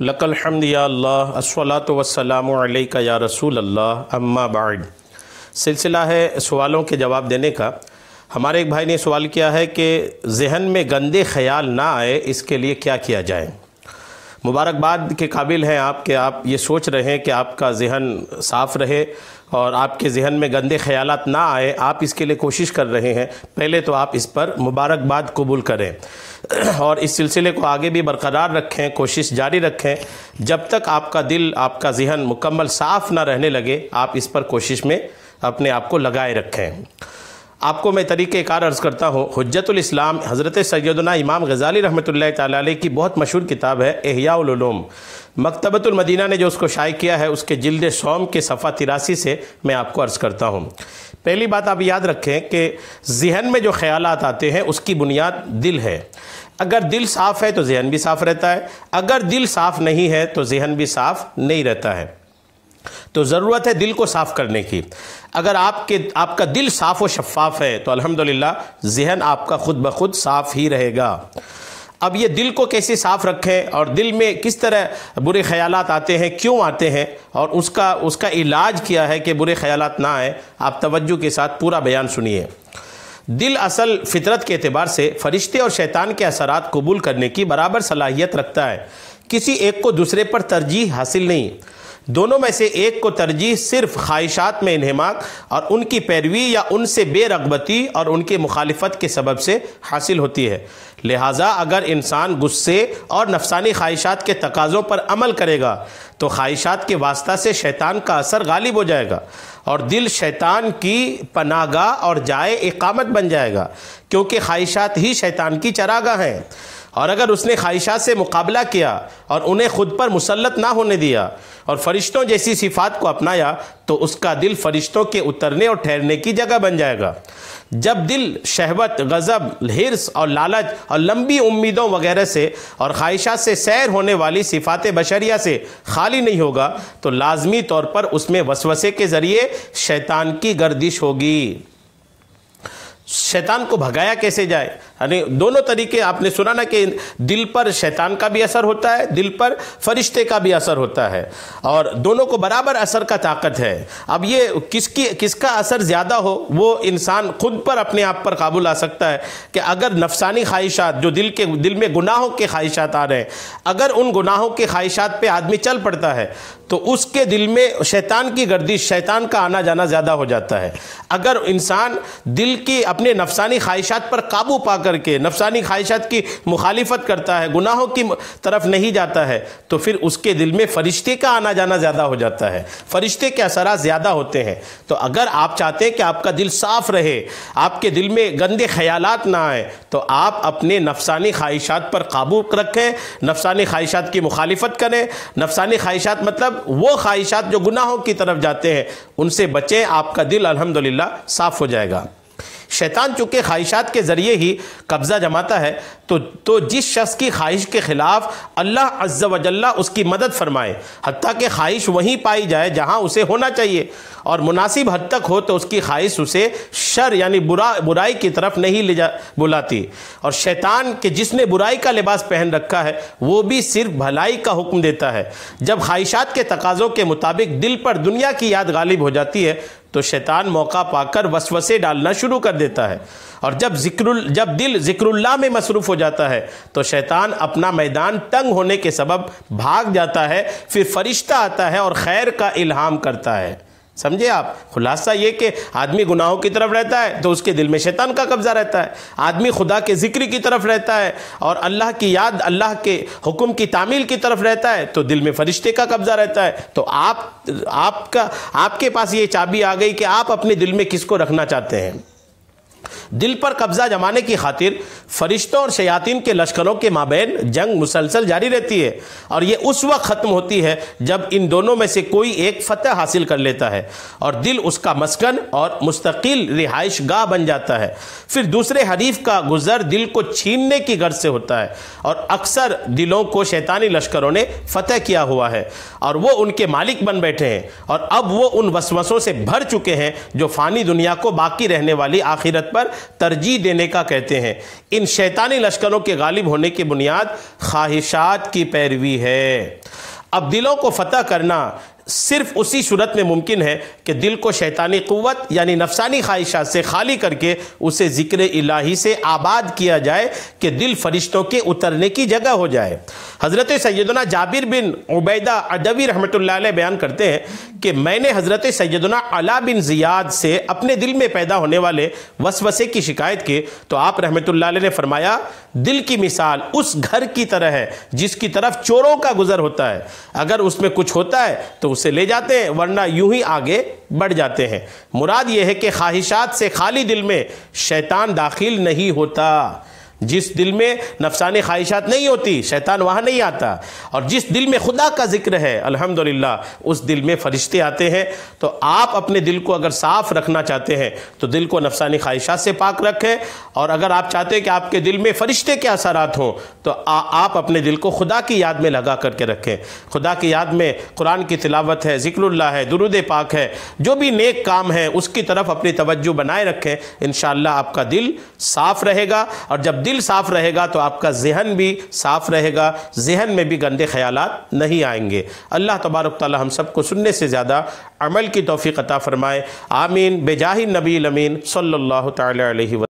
لک الحمد یا اللہ الصلاۃ والسلام علیک یا رسول اللہ اما بعد۔ سلسلہ ہے سوالوں کے جواب دینے کا۔ ہمارے ایک بھائی نے سوال کیا ہے کہ ذہن میں گندے خیال نہ آئے، اس کے لیے کیا کیا جائے؟ مبارکباد کے قابل ہیں آپ کہ آپ یہ سوچ رہے ہیں کہ آپ کا ذہن صاف رہے اور آپ کے ذہن میں گندے خیالات نہ آئے، آپ اس کے لیے کوشش کر رہے ہیں۔ پہلے تو آپ اس پر مبارکباد قبول کریں اور اس سلسلے کو آگے بھی برقرار رکھیں، کوشش جاری رکھیں۔ جب تک آپ کا دل، آپ کا ذہن مکمل صاف نہ رہنے لگے، آپ اس پر کوشش میں اپنے آپ کو لگائے رکھیں۔ آپ کو میں طریقہ کار عرض کرتا ہوں۔ حجت الاسلام حضرت سیدنا امام غزالی رحمۃ اللہ تعالیٰ علیہ کی بہت مشہور کتاب ہے احیاء العلوم۔ مکتبۃ المدینہ نے جو اس کو شائع کیا ہے، اس کے جلد سوم کے صفحہ 83 سے میں آپ کو عرض کرتا ہوں۔ پہلی بات آپ یاد رکھیں کہ ذہن میں جو خیالات آتے ہیں اس کی بنیاد دل ہے۔ اگر دل صاف ہے تو ذہن بھی صاف رہتا ہے، اگر دل صاف نہیں ہے تو ذہن بھی صاف نہیں رہتا ہے۔ تو ضرورت ہے دل کو صاف کرنے کی۔ اگر آپ کا دل صاف و شفاف ہے تو الحمدللہ ذہن آپ کا خود بخود صاف ہی رہے گا۔ اب یہ دل کو کیسے صاف رکھیں اور دل میں کس طرح برے خیالات آتے ہیں، کیوں آتے ہیں، اور اس کا علاج کیا ہے کہ برے خیالات نہ آئیں، آپ توجہ کے ساتھ پورا بیان سنیے۔ دل اصل فطرت کے اعتبار سے فرشتے اور شیطان کے اثرات قبول کرنے کی برابر صلاحیت رکھتا ہے۔ کسی ایک کو دوسرے پر ترجیح حاصل نہیں، دونوں میں سے ایک کو ترجیح صرف خواہشات میں انہماک اور ان کی پیروی یا ان سے بے رغبتی اور ان کی مخالفت کے سبب سے حاصل ہوتی ہے۔ لہٰذا اگر انسان غصے اور نفسانی خواہشات کے تقاضوں پر عمل کرے گا تو خواہشات کے واسطہ سے شیطان کا اثر غالب ہو جائے گا اور دل شیطان کی پناہ گاہ اور جائے اقامت بن جائے گا، کیونکہ خواہشات ہی شیطان کی چراگاہ ہیں۔ اور اگر اس نے خواہشات سے مقابلہ کیا اور انہیں خود پر مسلط نہ ہونے دیا اور فرشتوں جیسی صفات کو اپنایا تو اس کا دل فرشتوں کے اترنے اور ٹھہرنے کی جگہ بن جائے گا۔ جب دل شہوت، غضب، حرص اور لالچ اور لمبی امیدوں وغیرہ سے اور خواہشات سے سیر ہونے والی صفات بشریہ سے خالی نہیں ہوگا تو لازمی طور پر اس میں وسوسے کے ذریعے شیطان کی گردش ہوگی۔ شیطان کو بھگایا کیسے جائے؟ یعنی دونوں طریقے آپ نے سنا نا کہ دل پر شیطان کا بھی اثر ہوتا ہے، دل پر فرشتے کا بھی اثر ہوتا ہے، اور دونوں کو برابر اثر کا طاقت ہے۔ اب یہ کس کا اثر زیادہ ہو وہ انسان خود پر اپنے آپ پر قابو لا سکتا ہے کہ اگر نفسانی خواہشات جو دل میں گناہوں کے خواہشات آ رہے ہیں، اگر ان گناہوں کے خواہشات پہ آدمی چل پڑتا ہے تو اس کے دل میں شیطان کی گردش، شیطان کا آنا جانا زیادہ ہو جاتا ہے۔ اگر انسان دل کی اپنے نفسانی خواہشات پر قابو پا کر کے نفسانی خواہشات کی مخالفت کرتا ہے، گناہوں کی طرف نہیں جاتا ہے، تو پھر اس کے دل میں فرشتے کا آنا جانا زیادہ ہو جاتا ہے، فرشتے کے اثرات زیادہ ہوتے ہیں۔ تو اگر آپ چاہتے ہیں کہ آپ کا دل صاف رہے، آپ کے دل میں گندے خیالات نہ آئیں، تو آپ اپنے نفسانی خواہشات پر قابو رکھیں، نفسانی خواہشات کی مخالفت کریں۔ نفسانی خواہشات مطلب وہ خواہشات جو گناہوں کی طرف جاتے ہیں، ان سے بچیں، آپ کا دل الحمدللہ صاف ہو جائے گا۔ شیطان چونکہ خواہشات کے ذریعے ہی قبضہ جماتا ہے تو جس شخص کی خواہش کے خلاف اللہ عز و جل اس کی مدد فرمائے، حتیٰ کہ خواہش وہیں پائی جائے جہاں اسے ہونا چاہیے اور مناسب حد تک ہو، تو اس کی خواہش اسے شر یعنی برائی کی طرف نہیں بلاتی۔ اور شیطان کہ جس نے برائی کا لباس پہن رکھا ہے وہ بھی صرف بھلائی کا حکم دیتا ہے۔ جب خواہشات کے تقاضوں کے مطابق دل پر دنیا کی یاد غالب ہو جاتی ہے تو شیطان موقع پا کر وسوسے ڈالنا شروع کر دیتا ہے، اور جب دل ذکر اللہ میں مصروف ہو جاتا ہے تو شیطان اپنا میدان تنگ ہونے کے سبب بھاگ جاتا ہے، پھر فرشتہ آتا ہے اور خیر کا الہام کرتا ہے۔ سمجھے آپ؟ خلاصہ یہ کہ آدمی گناہوں کی طرف رہتا ہے تو اس کے دل میں شیطان کا قبضہ رہتا ہے، آدمی خدا کے ذکر کی طرف رہتا ہے اور اللہ کی یاد، اللہ کے حکم کی تعمیل کی طرف رہتا ہے تو دل میں فرشتے کا قبضہ رہتا ہے۔ تو آپ کے پاس یہ چابی آ گئی کہ آپ اپنے دل میں کس کو رکھنا چاہتے ہیں۔ دل پر قبضہ جمانے کی خاطر فرشتوں اور شیاطین کے لشکروں کے مابین جنگ مسلسل جاری رہتی ہے، اور یہ اس وقت ختم ہوتی ہے جب ان دونوں میں سے کوئی ایک فتح حاصل کر لیتا ہے اور دل اس کا مسکن اور مستقل رہائش گاہ بن جاتا ہے۔ پھر دوسرے حریف کا گزر دل کو چھیننے کی غرض سے ہوتا ہے، اور اکثر دلوں کو شیطانی لشکروں نے فتح کیا ہوا ہے اور وہ ان کے مالک بن بیٹھے ہیں، اور اب وہ ان وسوسوں سے بھر چکے ہیں جو فانی دنیا کو باقی رہنے والی آخرت پر ترجیح دینے کا کہتے ہیں۔ ان شیطانی لشکروں کے غالب ہونے کی بنیاد خواہشات کی پیروی ہے۔ اب دلوں کو فتح کرنا صرف اسی صورت میں ممکن ہے کہ دل کو شیطانی قوت یعنی نفسانی خواہشات سے خالی کر کے اسے ذکر الہی سے آباد کیا جائے کہ دل فرشتوں کے اترنے کی جگہ ہو جائے۔ حضرت سیدنا جابر بن عبیدہ عدوی رحمۃ اللہ علیہ بیان کرتے ہیں کہ میں نے حضرت سیدنا علا بن زیاد سے اپنے دل میں پیدا ہونے والے وسوسے کی شکایت کی تو آپ رحمۃ اللہ علیہ نے فرمایا، دل کی مثال اس گھر کی طرح ہے جس کی طرف چوروں کا گزر ہوتا ہے، اگر اس میں کچھ ہوتا ہے تو اسے لے جاتے ہیں ورنہ یوں ہی آگے بڑھ جاتے ہیں۔ مراد یہ ہے کہ خواہشات سے خالی دل میں شیطان داخل نہیں ہوتا۔ جس دل میں نفسانی خواہشات نہیں ہوتی شیطان وہاں نہیں آتا، اور جس دل میں خدا کا ذکر ہے الحمدللہ اس دل میں فرشتے آتے ہیں۔ تو آپ اپنے دل کو اگر صاف رکھنا چاہتے ہیں تو دل کو نفسانی خواہشات سے پاک رکھیں، اور اگر آپ چاہتے ہیں کہ آپ کے دل میں فرشتے کے اثرات ہوں تو آپ اپنے دل کو خدا کی یاد میں لگا کر کے رکھیں۔ خدا کی یاد میں قرآن کی تلاوت ہے، ذکر اللہ ہے، درود پاک ہے، جو بھی نیک کام ہے اس کی طرف اپنی توجہ بنائے رکھیں، انشاءاللہ آپ کا دل صاف رہے گا، اور جب دل صاف رہے گا تو آپ کا ذہن بھی صاف رہے گا، ذہن میں بھی گندے خیالات نہیں آئیں گے۔ اللہ تبارک تعالی ہم سب کو سننے سے زیادہ عمل کی توفیق عطا فرمائے، آمین، بجاہ النبی الامین صلی اللہ تعالی علیہ وسلم۔